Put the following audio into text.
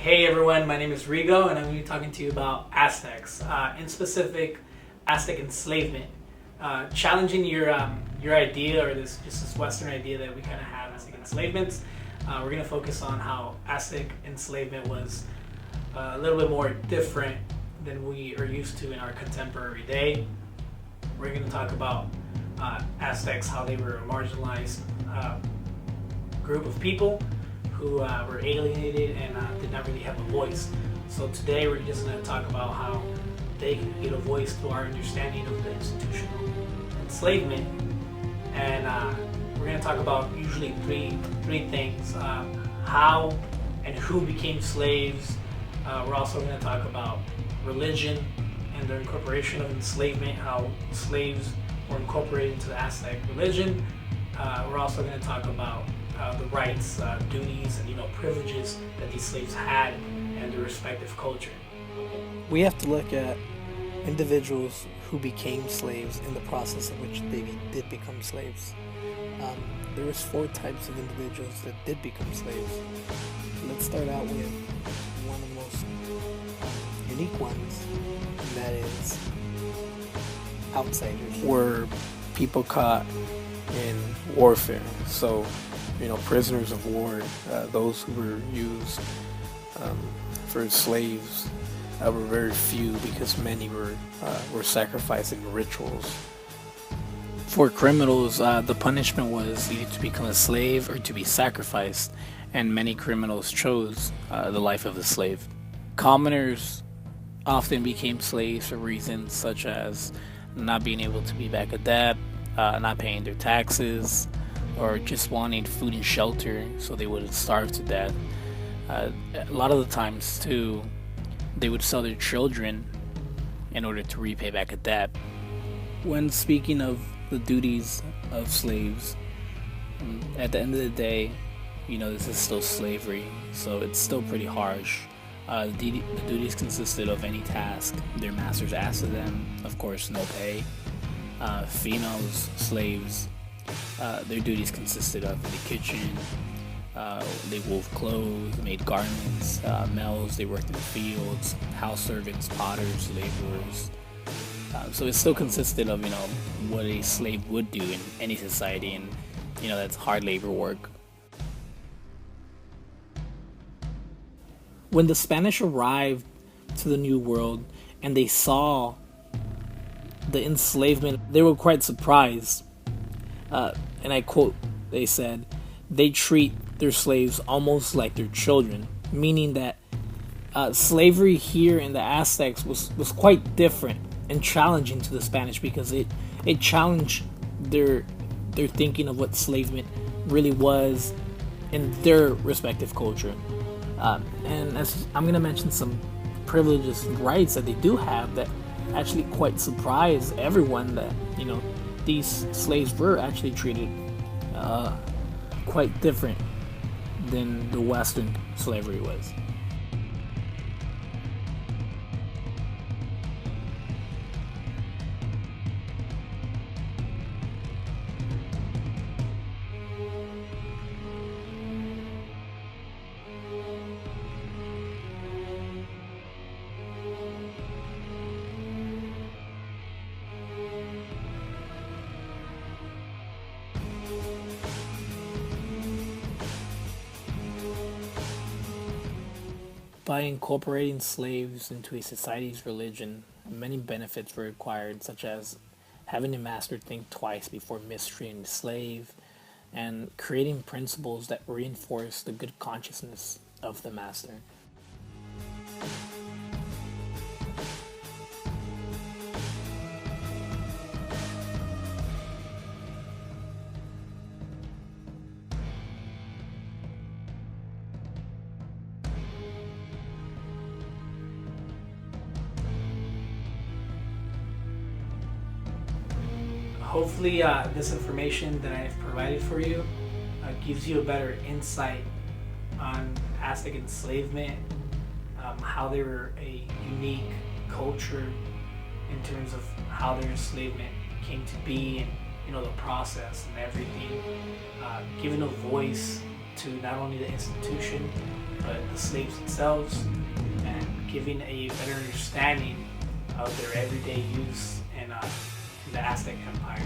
Hey everyone, my name is Rigo and I'm going to be talking to you about Aztecs, in specific Aztec enslavement, challenging your idea or this Western idea that we kind of have Aztec enslavements. We're going to focus on how Aztec enslavement was a little bit more different than we are used to in our contemporary day. We're going to talk about Aztecs, how they were a marginalized group of people who were alienated and did not really have a voice. So today we're just going to talk about how they can get a voice to our understanding of the institutional enslavement. And we're going to talk about usually three things: how and who became slaves. We're also going to talk about religion and the incorporation of enslavement, how slaves were incorporated into the Aztec religion. We're also going to talk about the rights, duties, and privileges that these slaves had and their respective culture. We have to look at individuals who became slaves in the process of which they did become slaves. There was 4 types of individuals that did become slaves. Let's start out with one of the most unique ones, and that is outsiders. Were people caught in warfare, so prisoners of war, those who were used for slaves were very few because many were sacrificed in rituals. For criminals, the punishment was either to become a slave or to be sacrificed, and many criminals chose the life of the slave. Commoners often became slaves for reasons such as not being able to pay back a debt, not paying their taxes, or just wanting food and shelter so they wouldn't starve to death. A lot of the times too, they would sell their children in order to repay back a debt. When speaking of the duties of slaves, at the end of the day, this is still slavery, so it's still pretty harsh. The duties consisted of any task their masters asked of them. Of course, no pay. Females, slaves, their duties consisted of in the kitchen. They wove clothes, made garments. Males, they worked in the fields. House servants, potters, laborers. So it still consisted of what a slave would do in any society, and that's hard labor work. When the Spanish arrived to the New World and they saw the enslavement, they were quite surprised. And I quote, they said, "They treat their slaves almost like their children," meaning that slavery here in the Aztecs was quite different and challenging to the Spanish because it challenged their thinking of what enslavement really was in their respective culture. And as I'm going to mention some privileges and rights that they do have that actually quite surprised everyone that these slaves were actually treated quite different than the Western slavery was. By incorporating slaves into a society's religion, many benefits were acquired, such as having a master think twice before mistreating a slave, and creating principles that reinforce the good consciousness of the master. Hopefully this information that I have provided for you gives you a better insight on Aztec enslavement, how they were a unique culture in terms of how their enslavement came to be, and the process and everything, giving a voice to not only the institution but the slaves themselves, and giving a better understanding of their everyday use in the Aztec Empire.